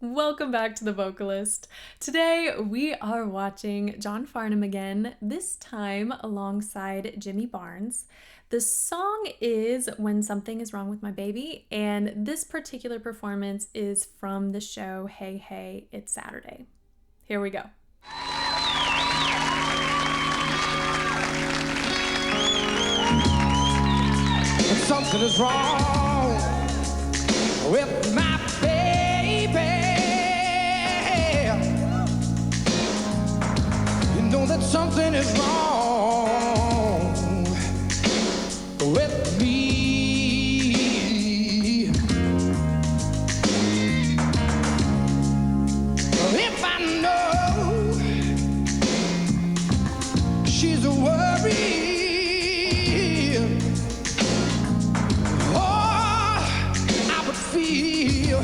Welcome back to The Vocalist. Today we are watching John Farnham again, this time alongside Jimmy Barnes. The song is When Something Is Wrong with My Baby, and this particular performance is from the show Hey Hey, It's Saturday. Here we go. Something is wrong with my baby. You know that something is wrong with me. If I know she's a worry, feel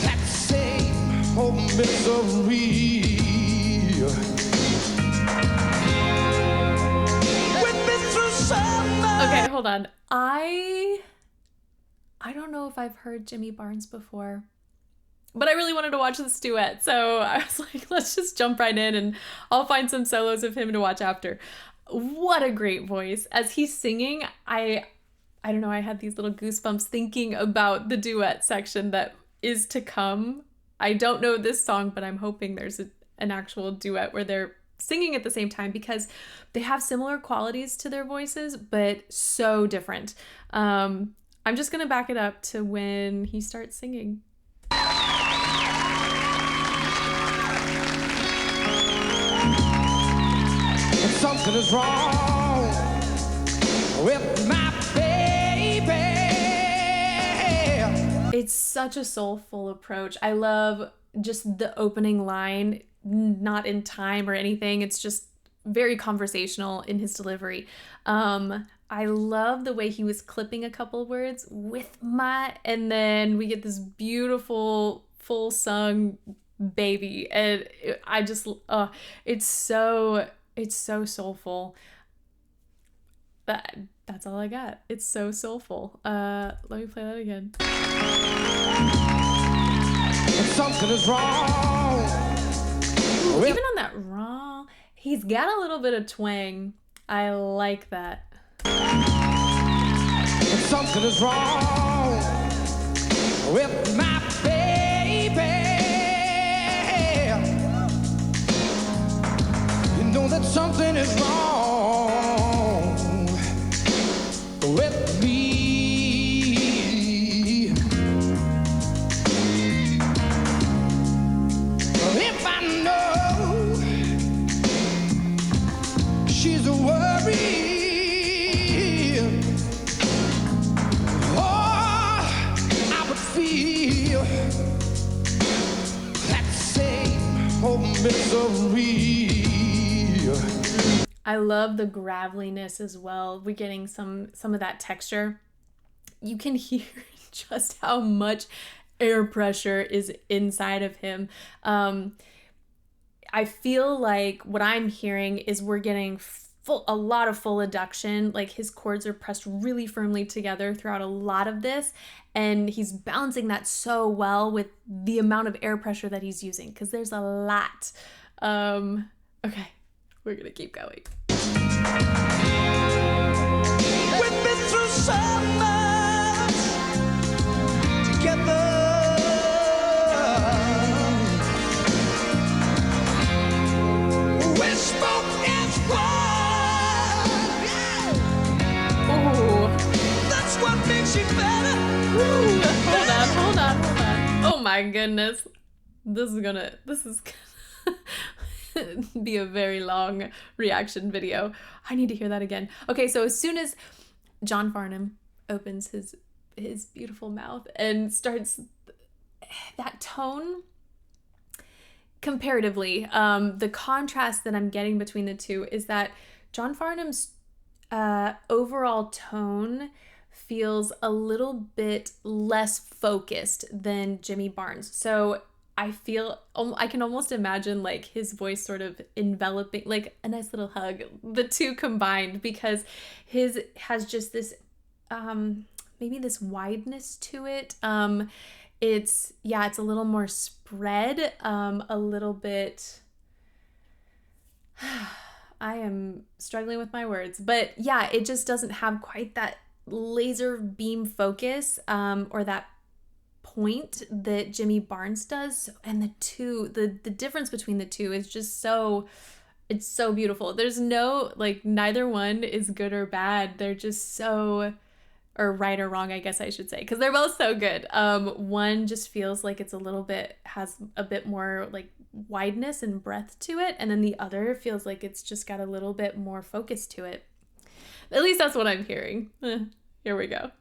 that same old misery. We've been through so much. Okay, hold on. I don't know if I've heard Jimmy Barnes before, but I really wanted to watch this duet, so I was like, let's just jump right in and I'll find some solos of him to watch after. What a great voice. As he's singing, I don't know, I had these little goosebumps thinking about the duet section that is to come. I don't know this song, but I'm hoping there's an actual duet where they're singing at the same time because they have similar qualities to their voices, but so different. I'm just gonna back it up to when he starts singing. Something is wrong with my baby. It's such a soulful approach. I love just the opening line, not in time or anything. It's just very conversational in his delivery. I love the way he was clipping a couple words with my, and then we get this beautiful full sung baby. And I just, it's so soulful. That's all I got. It's so soulful. Let me play that again. Something is wrong. Ooh, even on that wrong, he's got a little bit of twang. I like that. Something is wrong with my baby. You know that something is wrong with me. If I know she's a worry, feel that same old misery. I love the graveliness as well. We're getting some of that texture. You can hear just how much air pressure is inside of him. I feel like what I'm hearing is we're getting a lot of full adduction. Like his chords are pressed really firmly together throughout a lot of this, and he's balancing that so well with the amount of air pressure that he's using, because there's a lot. Okay, we're gonna keep going. We've been through so much together. We spoke as one. Ooh. That's what makes you better. Ooh. Hold on. Oh my goodness. This is gonna be a very long reaction video. I need to hear that again. Okay, so as soon as John Farnham opens his beautiful mouth and starts that tone, comparatively, the contrast that I'm getting between the two is that John Farnham's overall tone feels a little bit less focused than Jimmy Barnes. So I feel, I can almost imagine like his voice sort of enveloping, like a nice little hug, the two combined, because his has just this, maybe this wideness to it. It's a little more spread, a little bit. I am struggling with my words, but yeah, it just doesn't have quite that laser beam focus, or that point that Jimmy Barnes does. And the difference between the two is just it's so beautiful. There's no, like, neither one is good or bad. They're just so, or right or wrong, I guess I should say, because they're both so good. One just feels like it's has a bit more like wideness and breadth to it, and then the other feels like it's just got a little bit more focus to it. At least that's what I'm hearing. Here we go.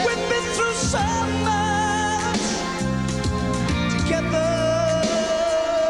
We've been through so much together.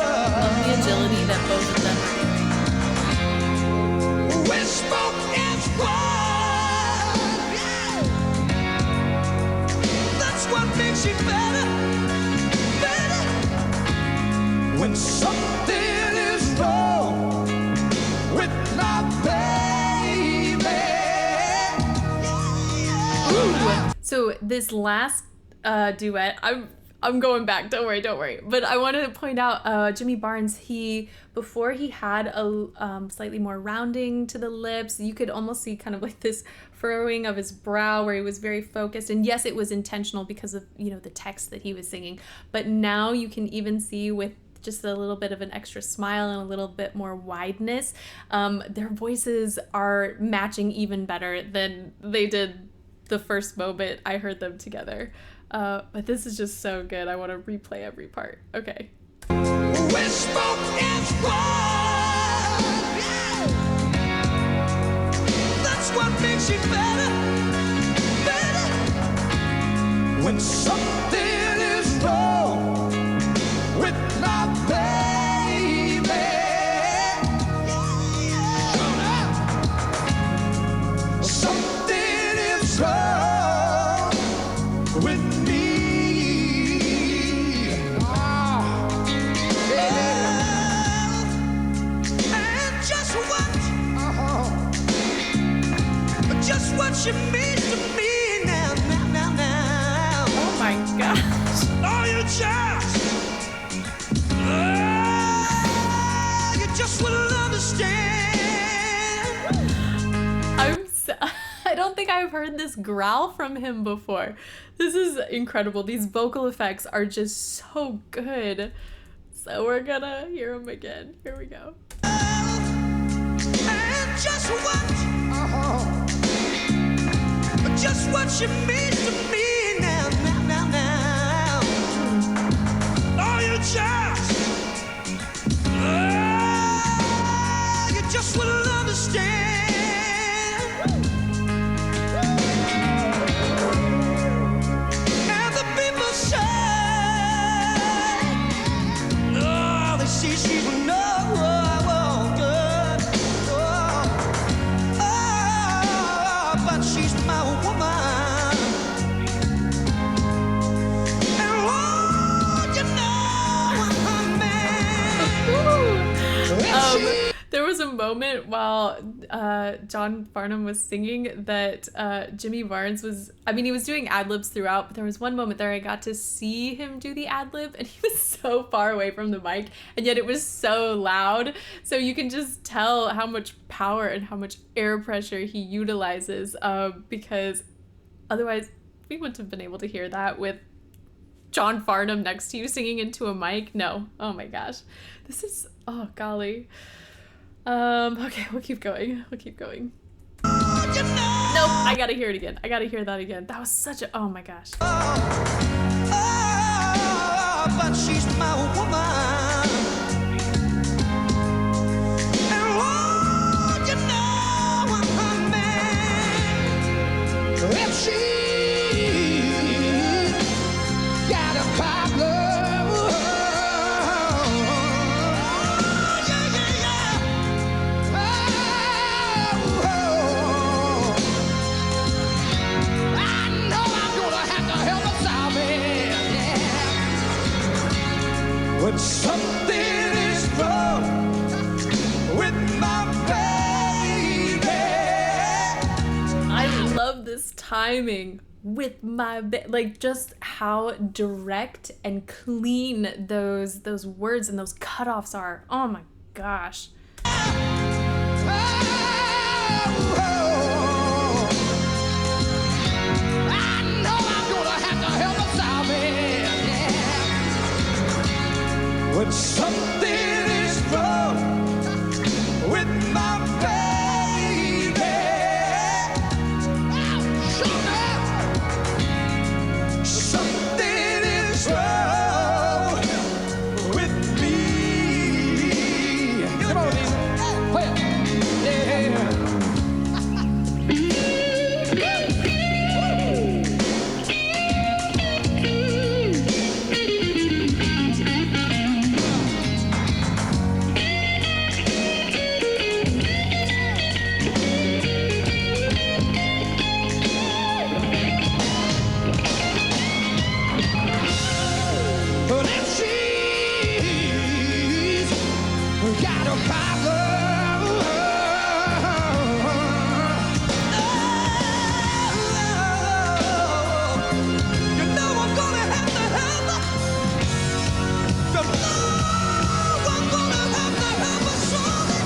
Love the agility that both of them are doing. We spoke as one. That's what makes you better, better. When something is wrong with my baby. So this last duet, I'm going back. Don't worry. But I wanted to point out, Jimmy Barnes, before he had a slightly more rounding to the lips, you could almost see kind of like this furrowing of his brow where he was very focused. And yes, it was intentional because of, the text that he was singing. But now you can even see with just a little bit of an extra smile and a little bit more wideness, their voices are matching even better than they did the first moment I heard them together. But this is just so good. I want to replay every part. Okay. We spoke as one. That's what makes you better, better. When something is wrong with my baby. Something is wrong with me. And just what she means to me now. Oh my gosh. Oh, you just wouldn't understand. I don't think I've heard this growl from him before. This is incredible. These vocal effects are just so good. So we're gonna hear them again. Here we go. And just what she means to me now. Oh, you just wouldn't understand. And the people say, oh, they see she's no good. Oh, but she's my woman. And oh, you know I'm a man. There was a moment while John Farnham was singing that Jimmy Barnes he was doing ad-libs throughout, but there was one moment there I got to see him do the ad-lib, and he was so far away from the mic, and yet it was so loud. So you can just tell how much power and how much air pressure he utilizes, because otherwise we wouldn't have been able to hear that with John Farnham next to you singing into a mic. No. Oh my gosh. This is, oh golly. Okay, we'll keep going. Nope, I gotta hear it again. I gotta hear that again. That was such a, oh my gosh. Oh, but she's my woman. And oh, you know I'm a man. If she got a problem, when timing with my like just how direct and clean those words and those cutoffs are. Oh my gosh. When something is wrong with my baby, something is wrong with me. Come on, Lisa. Play it. But if she's got a problem, you know I'm gonna have to help her. You know I'm gonna have to help her solve it.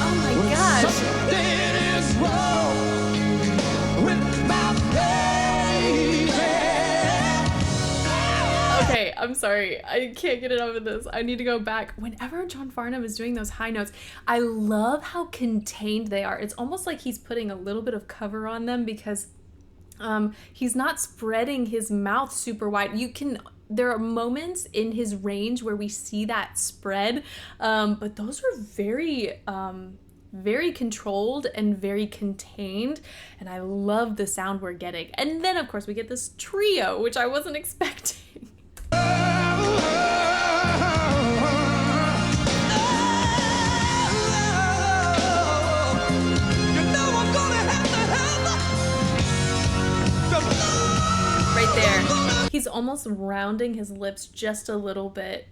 Oh my gosh. Something is wrong with my baby. Okay, I'm sorry. I can't get it over this. I need to go back. Whenever John Farnham is doing those high notes, I love how contained they are. It's almost like he's putting a little bit of cover on them because he's not spreading his mouth super wide. There are moments in his range where we see that spread, but those were very controlled and very contained, and I love the sound we're getting. And then of course we get this trio, which I wasn't expecting. Right there. He's almost rounding his lips just a little bit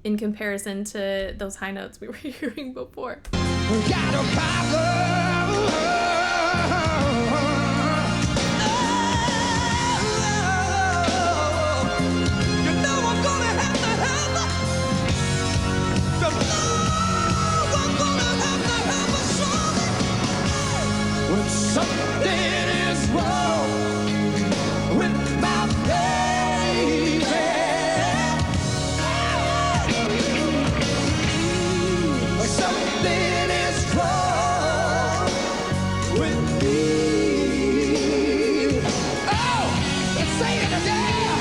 in comparison to those high notes we were hearing before. Got a problem. You know I'm gonna have to help her. You know I'm gonna have to help her solve it. When something is wrong with my baby, something is wrong with me. Oh, let's say it again.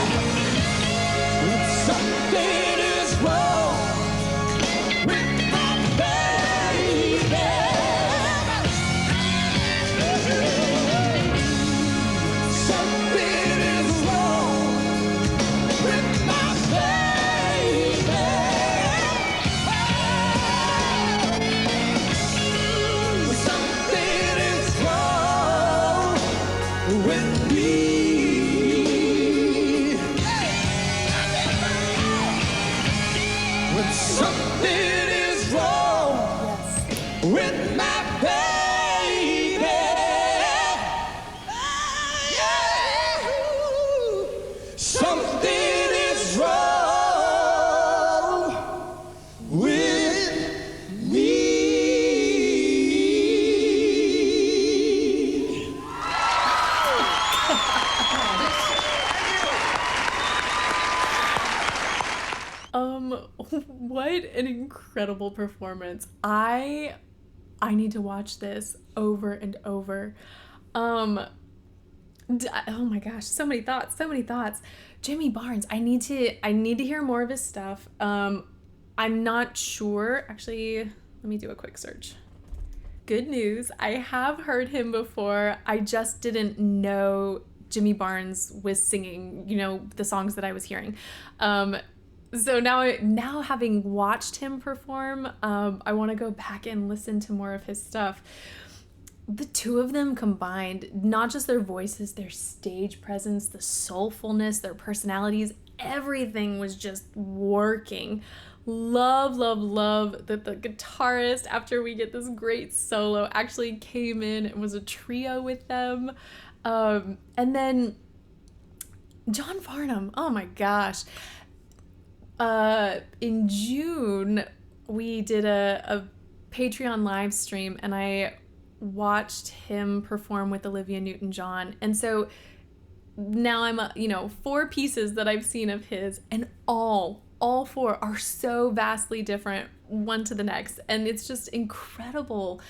Something is wrong with my baby. Something is wrong with my baby. Something is wrong with me. When something is wrong with my baby. Something is wrong with me. What an incredible performance. I need to watch this over and over. Oh my gosh, so many thoughts. Jimmy Barnes, I need to hear more of his stuff. I'm not sure. Actually, let me do a quick search. Good news, I have heard him before. I just didn't know Jimmy Barnes was singing, the songs that I was hearing. So now having watched him perform, I want to go back and listen to more of his stuff. The two of them combined, not just their voices, their stage presence, the soulfulness, their personalities, everything was just working. Love that the guitarist, after we get this great solo, actually came in and was a trio with them. And then John Farnham, oh my gosh. In June, we did a Patreon live stream, and I watched him perform with Olivia Newton-John. And so now I'm, 4 pieces that I've seen of his, and all 4 are so vastly different one to the next. And it's just incredible.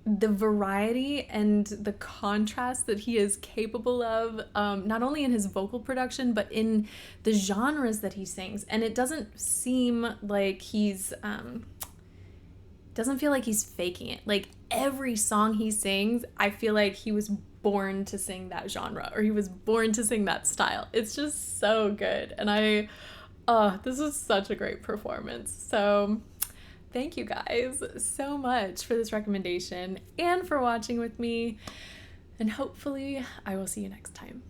The variety and the contrast that he is capable of, not only in his vocal production, but in the genres that he sings. And it doesn't seem like doesn't feel like he's faking it. Like every song he sings, I feel like he was born to sing that genre, or he was born to sing that style. It's just so good. And this was such a great performance. So thank you guys so much for this recommendation and for watching with me. And hopefully I will see you next time.